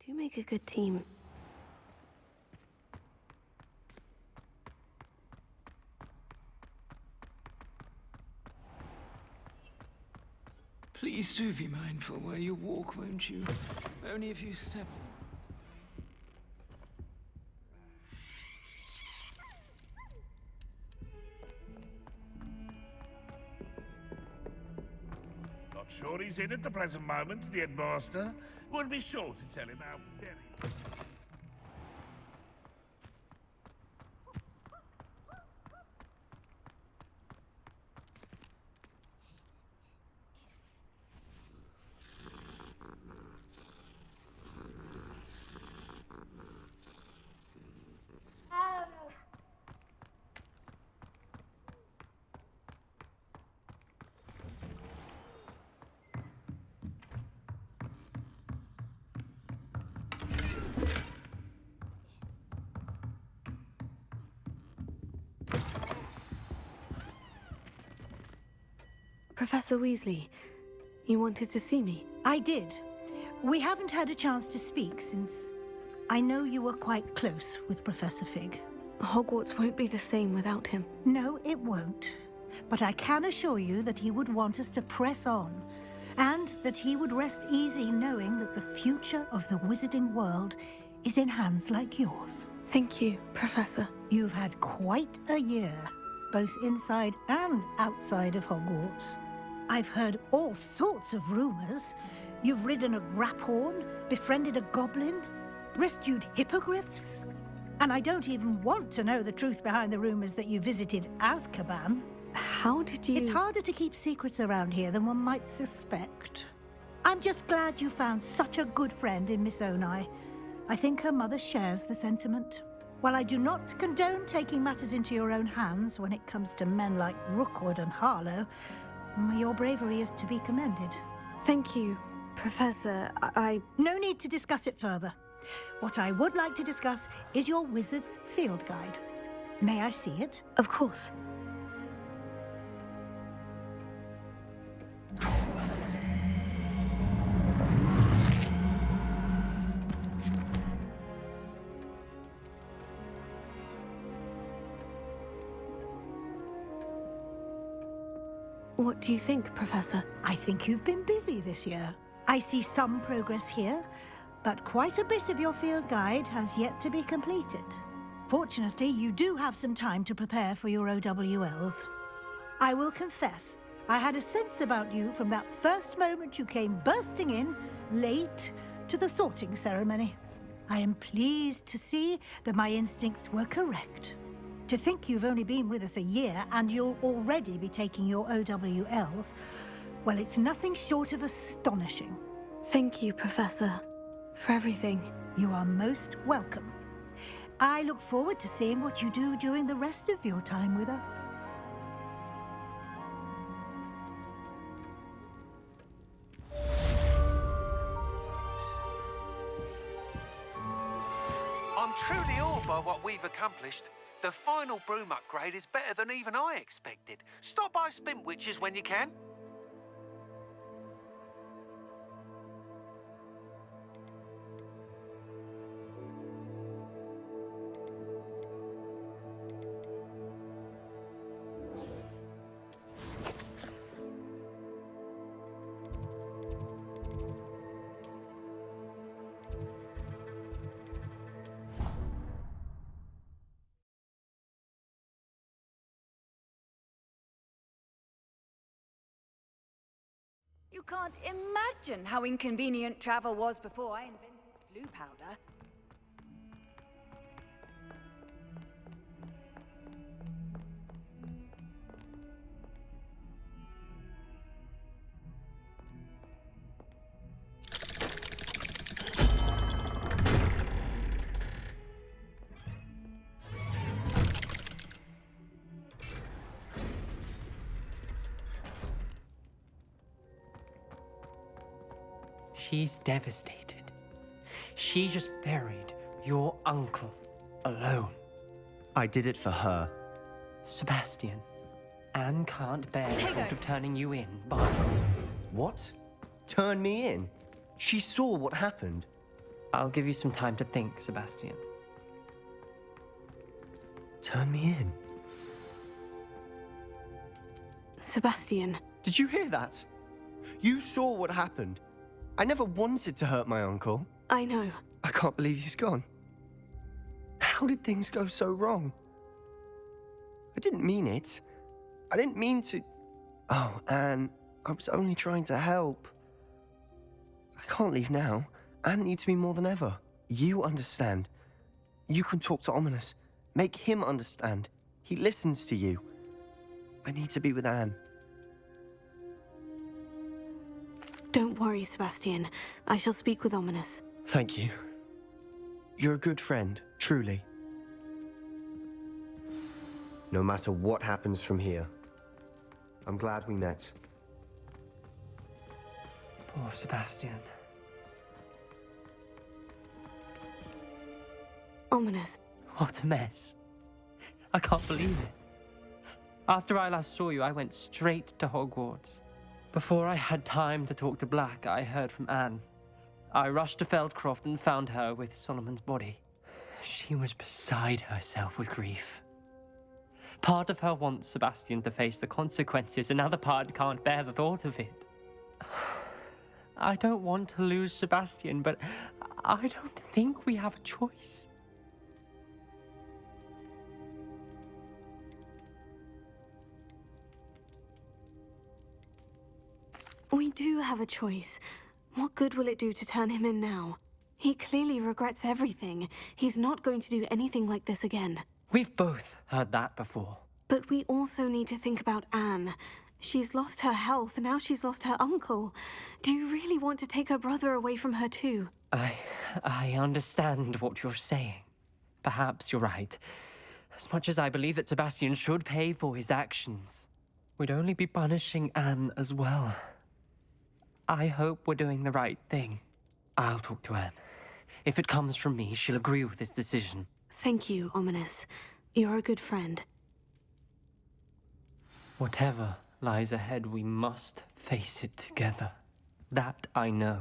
do make a good team. Please do be mindful where you walk, won't you? Only if you step. Not sure he's in at the present moment, the headmaster. Would be sure to tell him how very... Professor Weasley, you wanted to see me? I did. We haven't had a chance to speak since I know you were quite close with Professor Fig. Hogwarts won't be the same without him. No, it won't. But I can assure you that he would want us to press on, and that he would rest easy knowing that the future of the wizarding world is in hands like yours. Thank you, Professor. You've had quite a year, both inside and outside of Hogwarts. I've heard all sorts of rumors. You've ridden a graphorn, befriended a goblin, rescued hippogriffs. And I don't even want to know the truth behind the rumors that you visited Azkaban. How did you... It's harder to keep secrets around here than one might suspect. I'm just glad you found such a good friend in Miss Onai. I think her mother shares the sentiment. While I do not condone taking matters into your own hands when it comes to men like Rookwood and Harlow, your bravery is to be commended. Thank you, Professor. No need to discuss it further. What I would like to discuss is your wizard's field guide. May I see it? Of course. What do you think, Professor? I think you've been busy this year. I see some progress here, but quite a bit of your field guide has yet to be completed. Fortunately, you do have some time to prepare for your OWLs. I will confess, I had a sense about you from that first moment you came bursting in, late, to the sorting ceremony. I am pleased to see that my instincts were correct. To think you've only been with us a year and you'll already be taking your OWLs, well, it's nothing short of astonishing. Thank you, Professor, for everything. You are most welcome. I look forward to seeing what you do during the rest of your time with us. I'm truly awed by what we've accomplished. The final broom upgrade is better than even I expected. Stop by Spintwitches when you can. You can't imagine how inconvenient travel was before I invented blue powder. She's devastated. She just buried your uncle alone. I did it for her. Sebastian, Anne can't bear the thought of turning you in, but... What? Turn me in? She saw what happened. I'll give you some time to think, Sebastian. Turn me in. Sebastian. Did you hear that? You saw what happened. I never wanted to hurt my uncle. I know. I can't believe he's gone. How did things go so wrong? I didn't mean it. I didn't mean to... Oh, Anne, I was only trying to help. I can't leave now. Anne needs me more than ever. You understand. You can talk to Ominous. Make him understand. He listens to you. I need to be with Anne. Don't worry, Sebastian. I shall speak with Ominous. Thank you. You're a good friend, truly. No matter what happens from here, I'm glad we met. Poor Sebastian. Ominous. What a mess. I can't believe it. After I last saw you, I went straight to Hogwarts. Before I had time to talk to Black, I heard from Anne. I rushed to Feldcroft and found her with Solomon's body. She was beside herself with grief. Part of her wants Sebastian to face the consequences, another part can't bear the thought of it. I don't want to lose Sebastian, but I don't think we have a choice. We do have a choice. What good will it do to turn him in now? He clearly regrets everything. He's not going to do anything like this again. We've both heard that before. But we also need to think about Anne. She's lost her health, now she's lost her uncle. Do you really want to take her brother away from her too? I understand what you're saying. Perhaps you're right. As much as I believe that Sebastian should pay for his actions, we'd only be punishing Anne as well. I hope we're doing the right thing. I'll talk to Anne. If it comes from me, she'll agree with this decision. Thank you, Ominous. You're a good friend. Whatever lies ahead, we must face it together. That I know.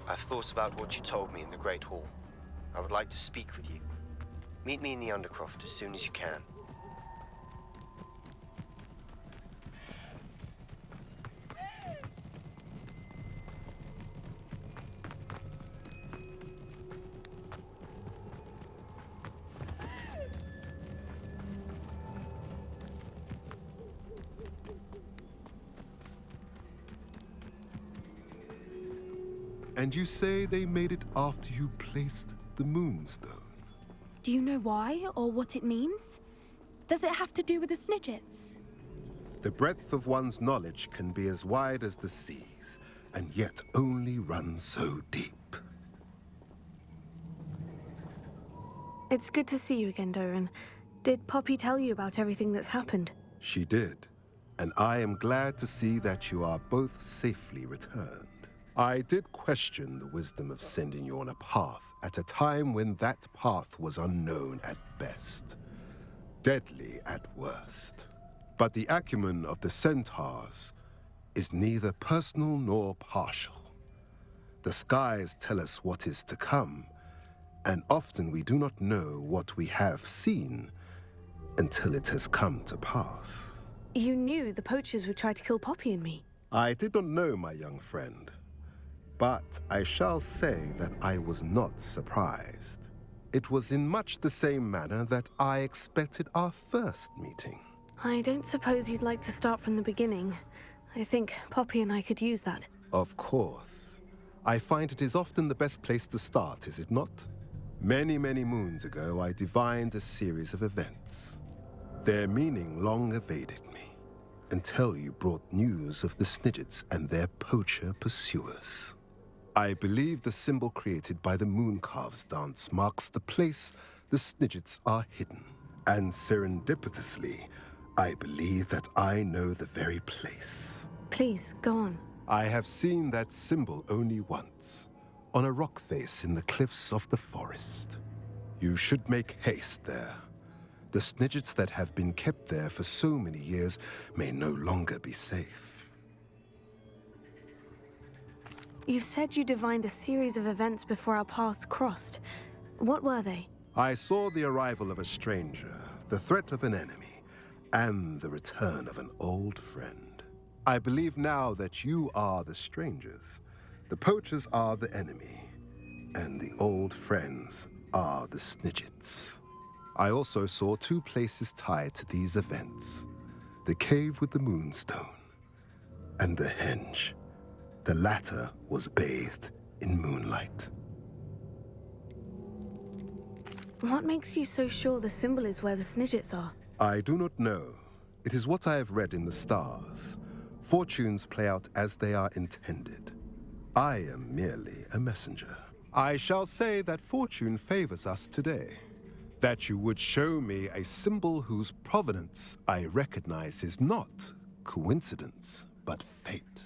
I've thought about what you told me in the Great Hall. I would like to speak with you. Meet me in the Undercroft as soon as you can. And you say they made it after you placed the Moonstone? Do you know why, or what it means? Does it have to do with the Snidgets? The breadth of one's knowledge can be as wide as the seas, and yet only run so deep. It's good to see you again, Doran. Did Poppy tell you about everything that's happened? She did, and I am glad to see that you are both safely returned. I did question the wisdom of sending you on a path at a time when that path was unknown at best, deadly at worst. But the acumen of the centaurs is neither personal nor partial. The skies tell us what is to come, and often we do not know what we have seen until it has come to pass. You knew the poachers would try to kill Poppy and me. I did not know, my young friend, but I shall say that I was not surprised. It was in much the same manner that I expected our first meeting. I don't suppose you'd like to start from the beginning. I think Poppy and I could use that. Of course. I find it is often the best place to start, is it not? Many, many moons ago, I divined a series of events. Their meaning long evaded me, until you brought news of the Snidgets and their poacher pursuers. I believe the symbol created by the Mooncalves dance marks the place the Snidgets are hidden. And serendipitously, I believe that I know the very place. Please, go on. I have seen that symbol only once, on a rock face in the cliffs of the forest. You should make haste there. The Snidgets that have been kept there for so many years may no longer be safe. You said you divined a series of events before our paths crossed. What were they? I saw the arrival of a stranger, the threat of an enemy, and the return of an old friend. I believe now that you are the strangers, the poachers are the enemy, and the old friends are the Snidgets. I also saw two places tied to these events: the cave with the Moonstone and the henge. The latter was bathed in moonlight. What makes you so sure the symbol is where the Snidgets are? I do not know. It is what I have read in the stars. Fortunes play out as they are intended. I am merely a messenger. I shall say that fortune favors us today. That you would show me a symbol whose provenance I recognize is not coincidence, but fate.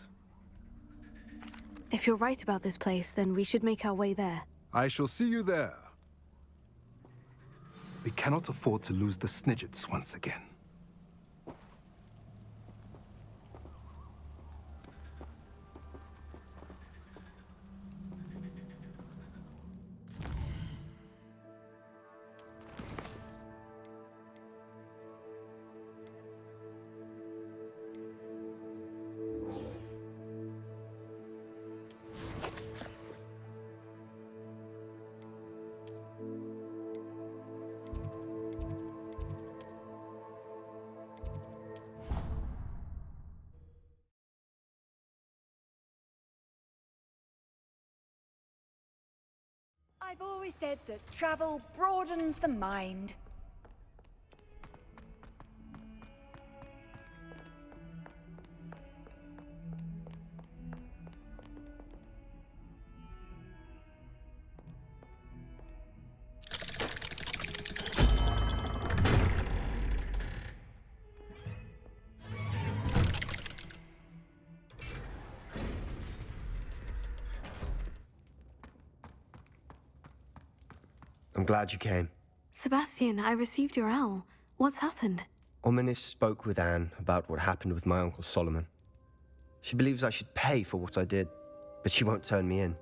If you're right about this place, then we should make our way there. I shall see you there. We cannot afford to lose the Snidgets once again. I've always said that travel broadens the mind. I'm glad you came. Sebastian, I received your owl. What's happened? Ominis spoke with Anne about what happened with my Uncle Solomon. She believes I should pay for what I did, but she won't turn me in.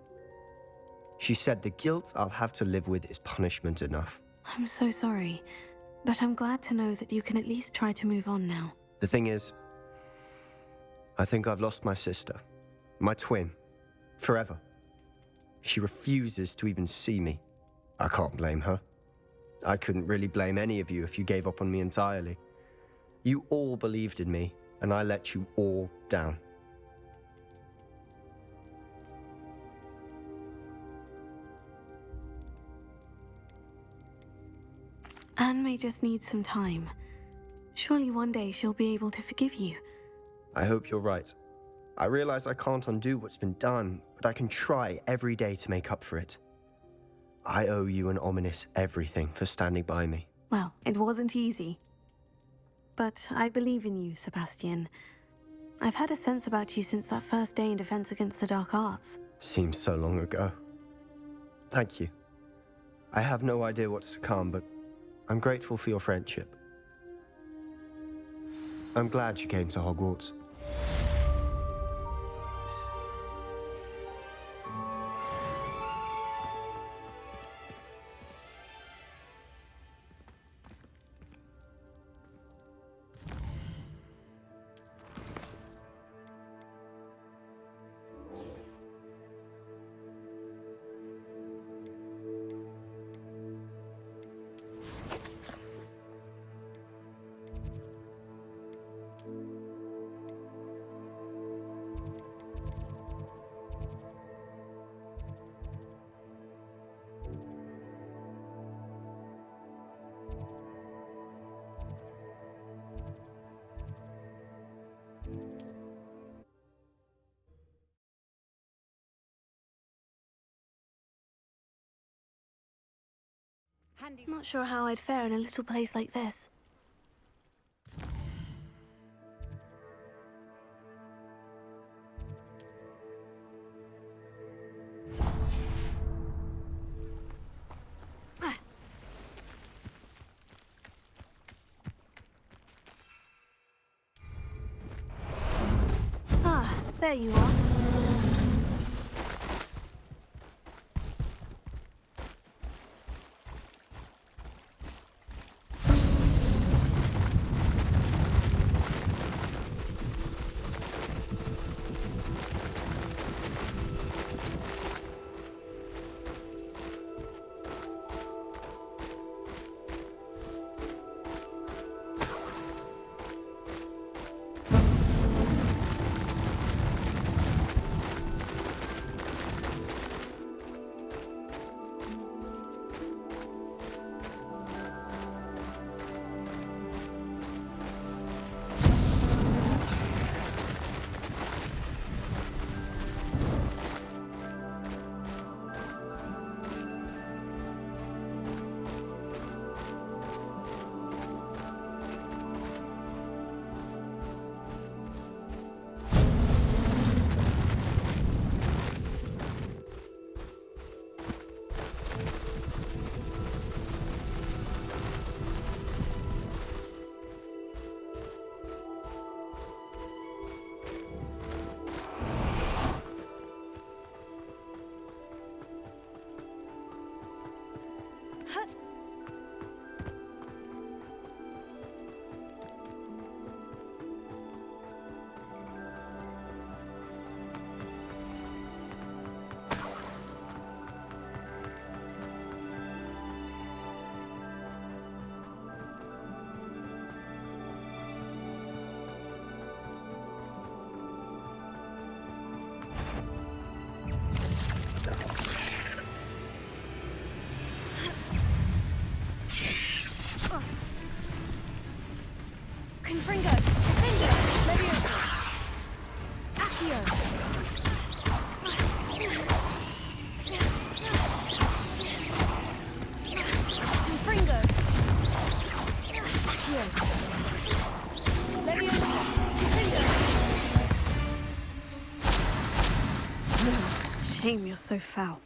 She said the guilt I'll have to live with is punishment enough. I'm so sorry, but I'm glad to know that you can at least try to move on now. The thing is, I think I've lost my sister, my twin, forever. She refuses to even see me. I can't blame her. I couldn't really blame any of you if you gave up on me entirely. You all believed in me, and I let you all down. Anne may just need some time. Surely one day she'll be able to forgive you. I hope you're right. I realize I can't undo what's been done, but I can try every day to make up for it. I owe you and Ominis everything for standing by me. Well, it wasn't easy. But I believe in you, Sebastian. I've had a sense about you since that first day in Defense Against the Dark Arts. Seems so long ago. Thank you. I have no idea what's to come, but I'm grateful for your friendship. I'm glad you came to Hogwarts. I'm not sure how I'd fare in a little place like this. Ah, there you are. Confringo! Confringo! Leviosa! Accio! Confringo! Accio! Leviosa! Confringo! Shame you're so foul.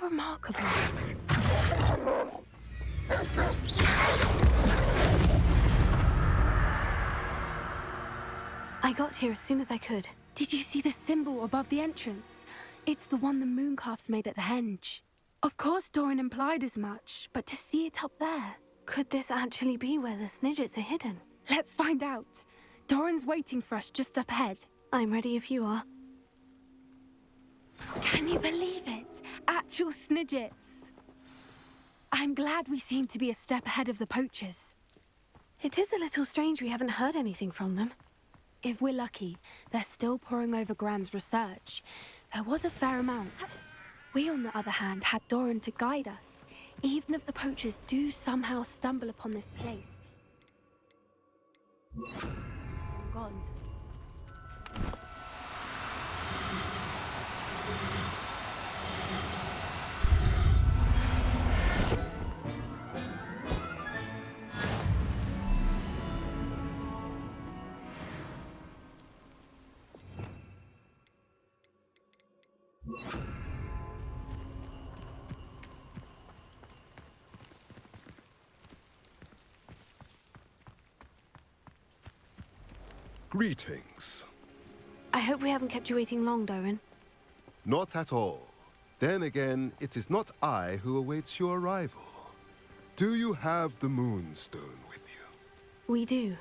remarkable. I got here as soon as I could. Did you see the symbol above the entrance? It's the one the mooncalfs made at the henge. Of course Doran implied as much, but to see it up there... Could this actually be where the Snidgets are hidden? Let's find out. Doran's waiting for us just up ahead. I'm ready if you are. Can you believe it? Actual Snidgets. I'm glad we seem to be a step ahead of the poachers. It is a little strange we haven't heard anything from them. If we're lucky, they're still poring over Gran's research. There was a fair amount. We, on the other hand, had Doran to guide us. Even if the poachers do somehow stumble upon this place... Gone. Greetings. I hope we haven't kept you waiting long, Doran. Not at all. Then again, it is not I who awaits your arrival. Do you have the Moonstone with you? We do.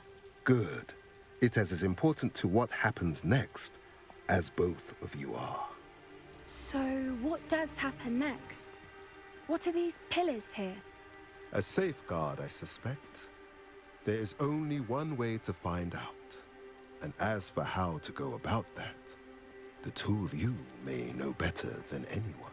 Good. It is as important to what happens next as both of you are. So, what does happen next? What are these pillars here? A safeguard, I suspect. There is only one way to find out. And as for how to go about that, the two of you may know better than anyone.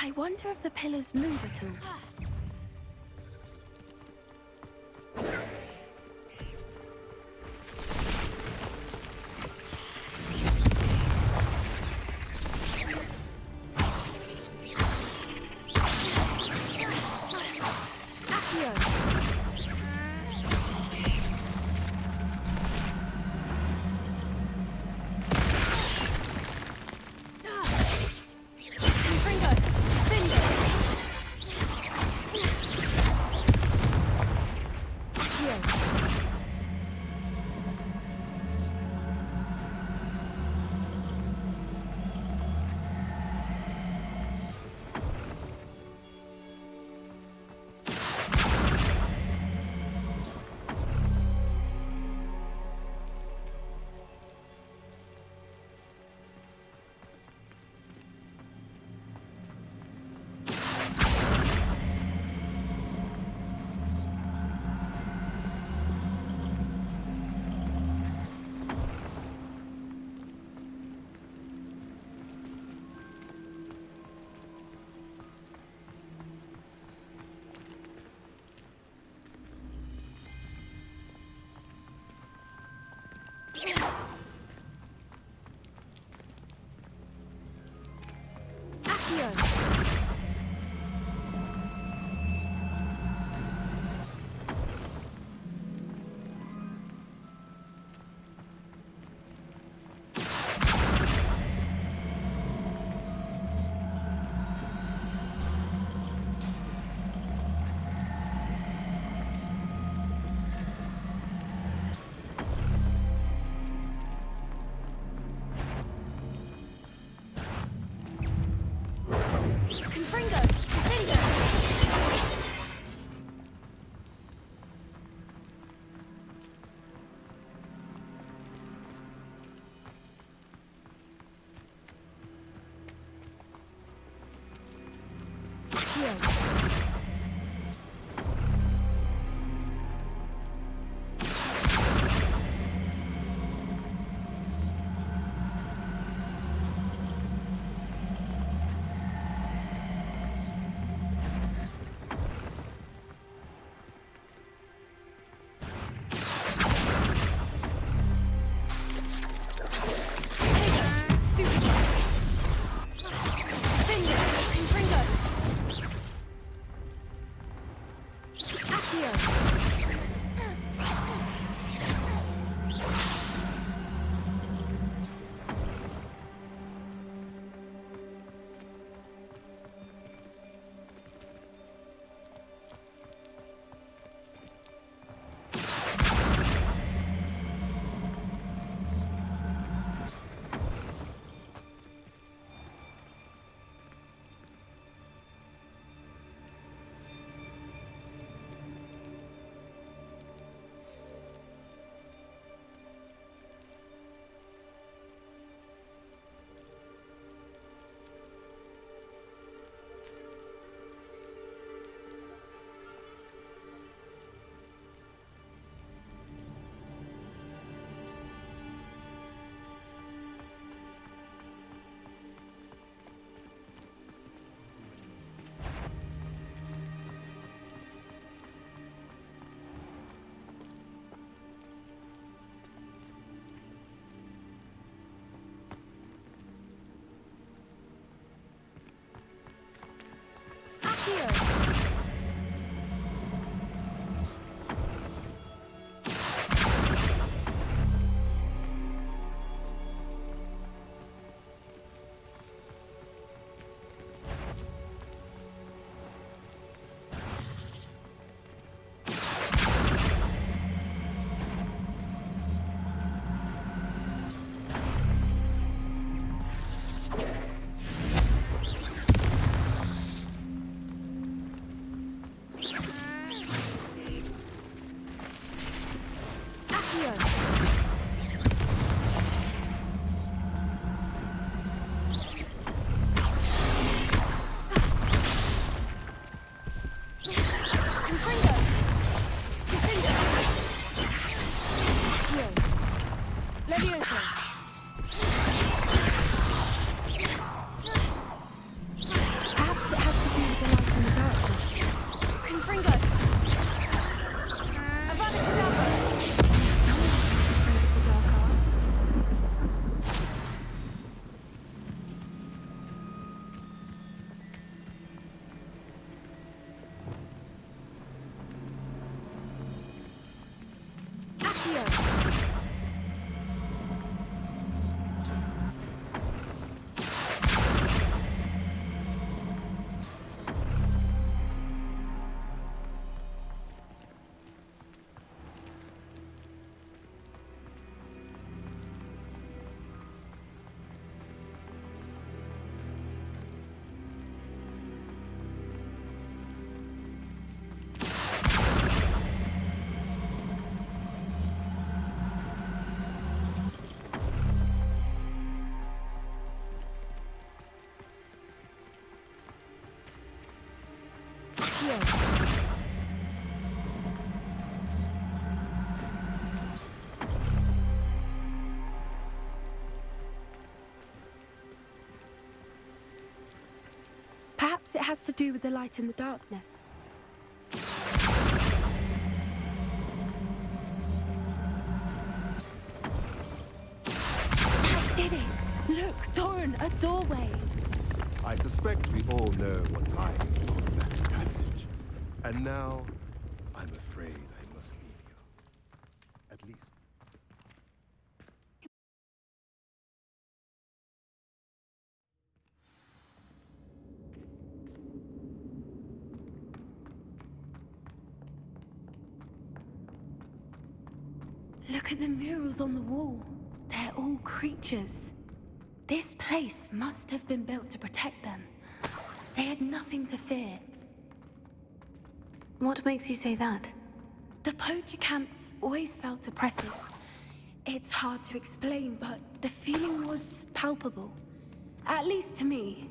I wonder if the pillars move at all. Perhaps it has to do with the light in the darkness. I did it! Look, Doran, a doorway! I suspect we all know what lies beyond that passage. And now, I'm afraid I must leave you. At least. Look at the murals on the wall. They're all creatures. This place must have been built to protect them. They had nothing to fear. What makes you say that? The poacher camps always felt oppressive. It's hard to explain, but the feeling was palpable. At least to me.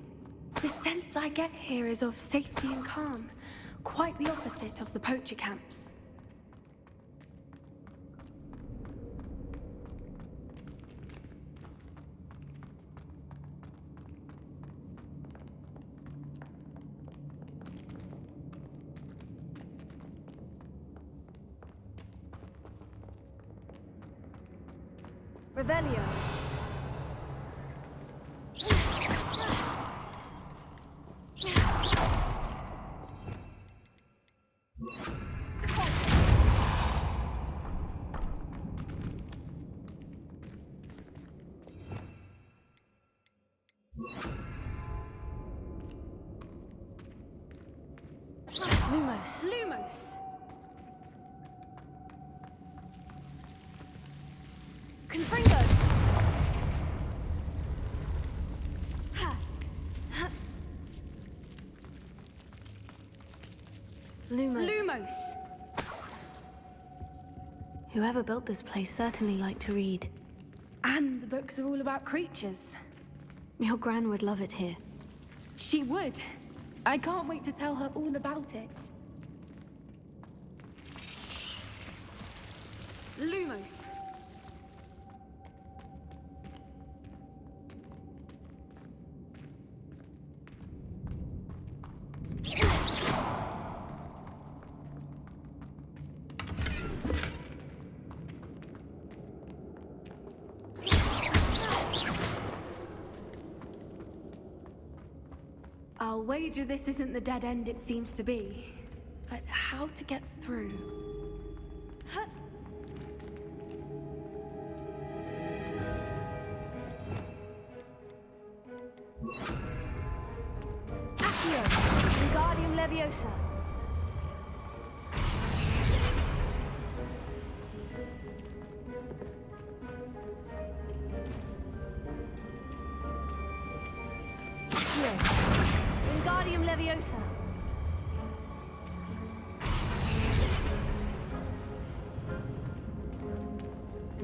The sense I get here is of safety and calm. Quite the opposite of the poacher camps. Revelio. Lumos. Lumos! Confringo. Lumos. Lumos! Whoever built this place certainly liked to read. And the books are all about creatures. Your Gran would love it here. She would. I can't wait to tell her all about it. Lumos. I'll wager this isn't the dead end it seems to be. But how to get through? Accio. Wingardium Leviosa. Accio. Wingardium Leviosa.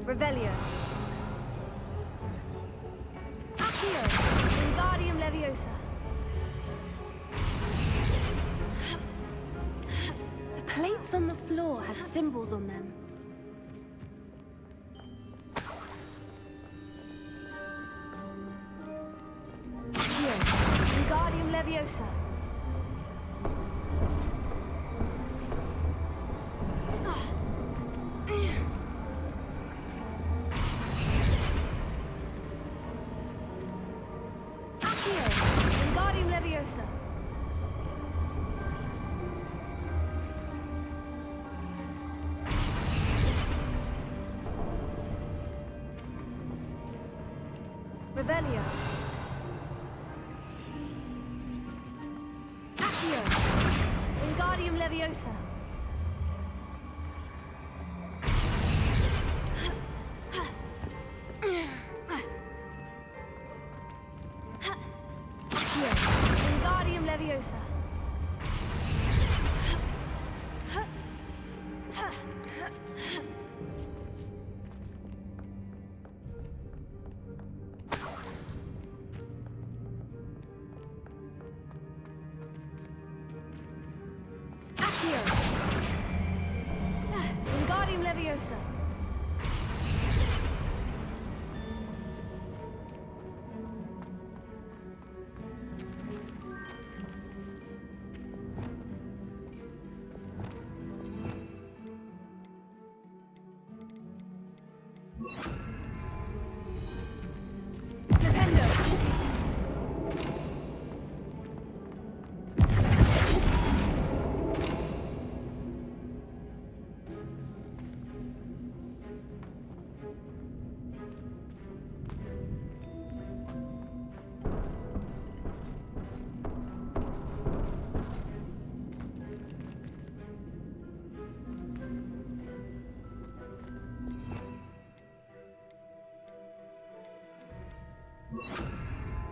Revelio. Accio. Wingardium Leviosa. The plates on the floor have symbols on them. Accio. Wingardium Leviosa. Accio. Wingardium Leviosa. Revelio. Accio. Wingardium Leviosa. Accio. Wingardium Leviosa. Leviosa.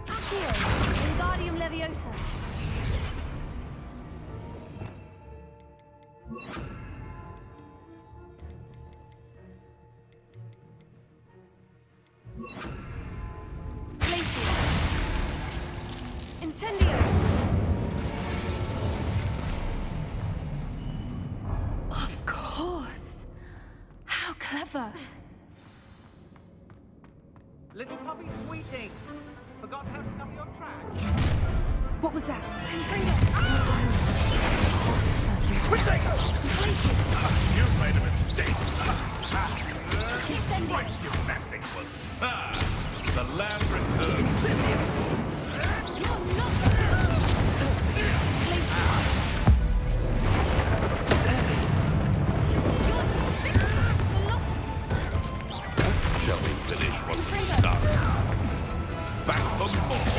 Accio, Wingardium Leviosa. Glacier. Incendio. Of course. How clever. Little puppy squeaking. Forgot how to cover your track. What was that? You've made a mistake. Right, gymnastics one. The land returns. Shall we finish what we started? Back for more.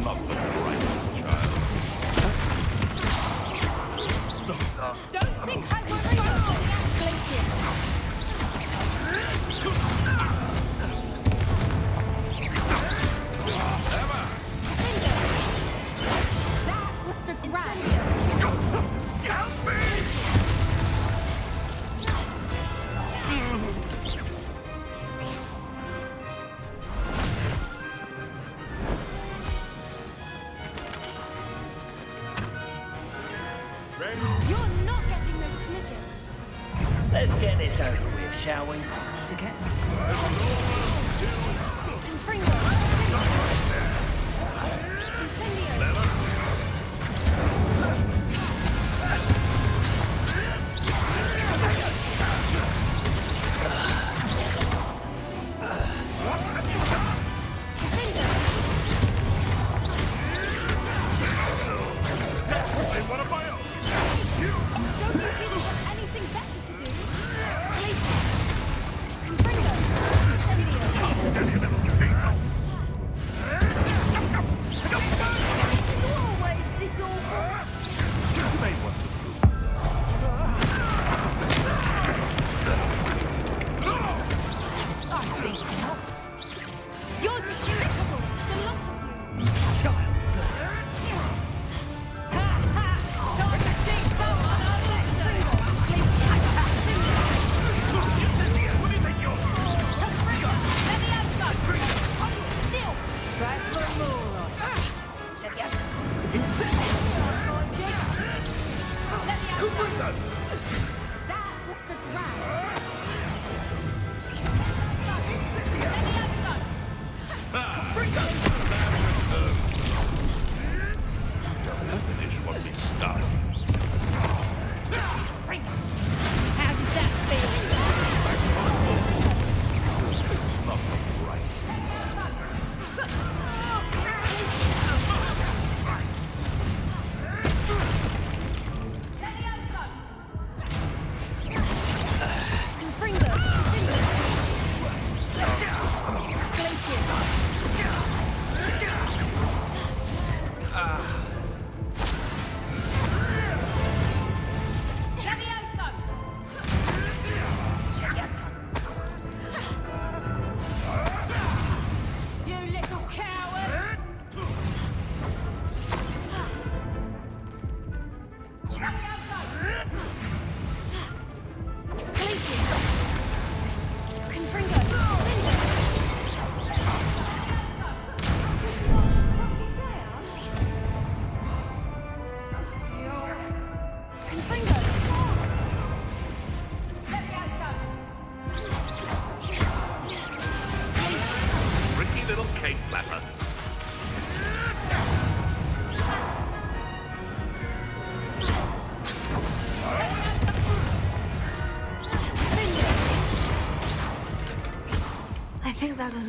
Not the brightest child. Don't think I will Glacier. That was for Grand. Help me! You're not getting those snidgets. Let's get this over with, shall we? Confringo. Incendio. What am I on? Don't you even have anything better to do? Glacier. Confringo. Incendio. Steady, little thief.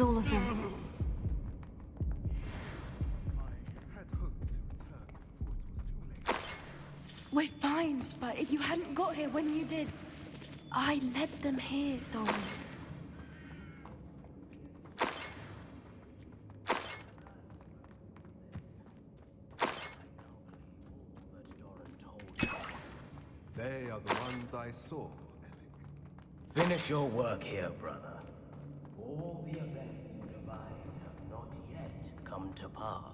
was all of them. We're fine, but if you hadn't got here when you did, I led them here, Doran. They are the ones I saw, Alec. Finish your work here, brother. All the events you divine have not yet come to pass.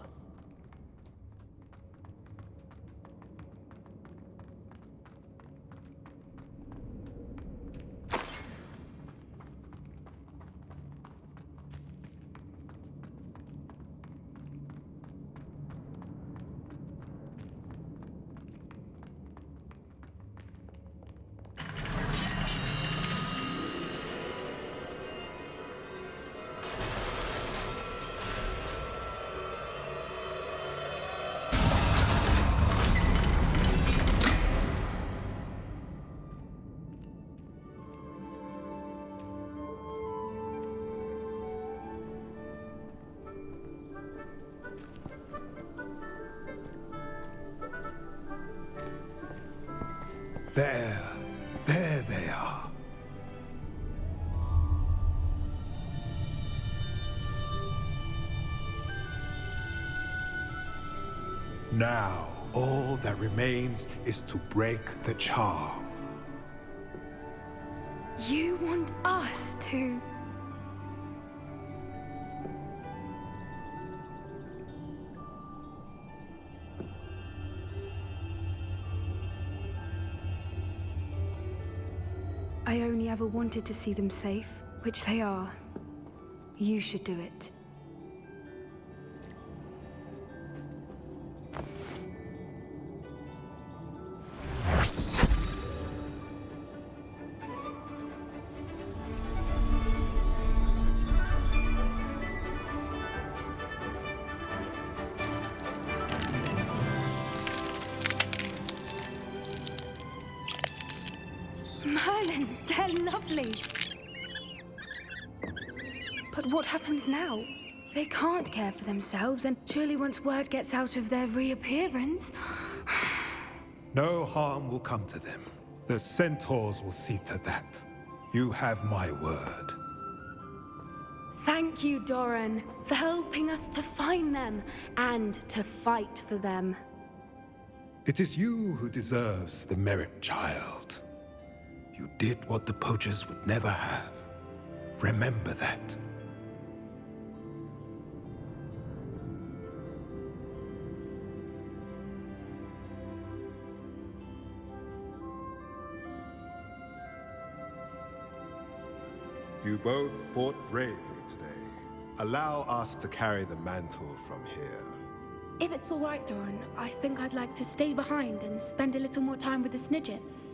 There they are. Now, all that remains is to break the charm. You want us to... I only ever wanted to see them safe, which they are. You should do it. Merlin, they're lovely. But what happens now? They can't care for themselves, and surely once word gets out of their reappearance... No harm will come to them. The centaurs will see to that. You have my word. Thank you, Doran, for helping us to find them and to fight for them. It is you who deserves the merit, child. You did what the poachers would never have. Remember that. You both fought bravely today. Allow us to carry the mantle from here. If it's all right, Doran, I think I'd like to stay behind and spend a little more time with the Snidgets.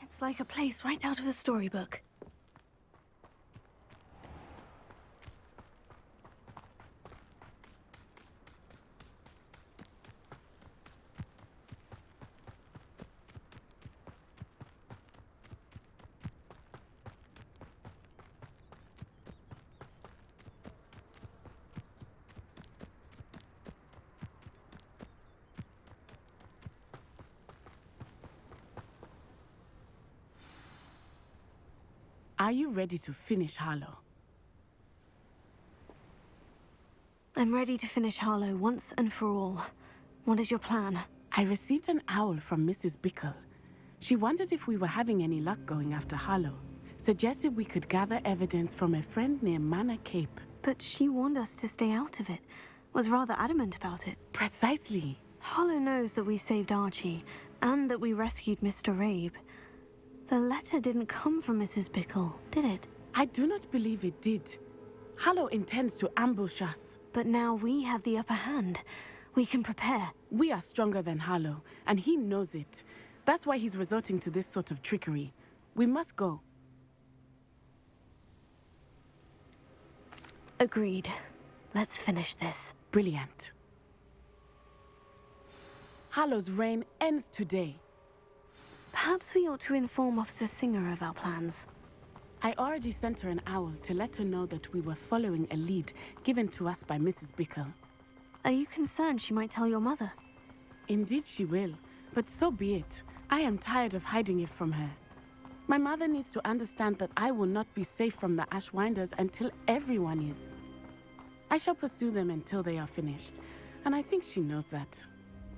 It's like a place right out of a storybook. Are you ready to finish Harlow? I'm ready to finish Harlow once and for all. What is your plan? I received an owl from Mrs. Bickle. She wondered if we were having any luck going after Harlow. Suggested we could gather evidence from a friend near Manor Cape. But she warned us to stay out of it. Was rather adamant about it. Precisely. Harlow knows that we saved Archie, and that we rescued Mr. Rabe. The letter didn't come from Mrs. Bickle, did it? I do not believe it did. Harlow intends to ambush us. But now we have the upper hand. We can prepare. We are stronger than Harlow, and he knows it. That's why he's resorting to this sort of trickery. We must go. Agreed. Let's finish this. Brilliant. Harlow's reign ends today. Perhaps we ought to inform Officer Singer of our plans. I already sent her an owl to let her know that we were following a lead given to us by Mrs. Bickle. Are you concerned she might tell your mother? Indeed she will, but so be it. I am tired of hiding it from her. My mother needs to understand that I will not be safe from the Ashwinders until everyone is. I shall pursue them until they are finished, and I think she knows that.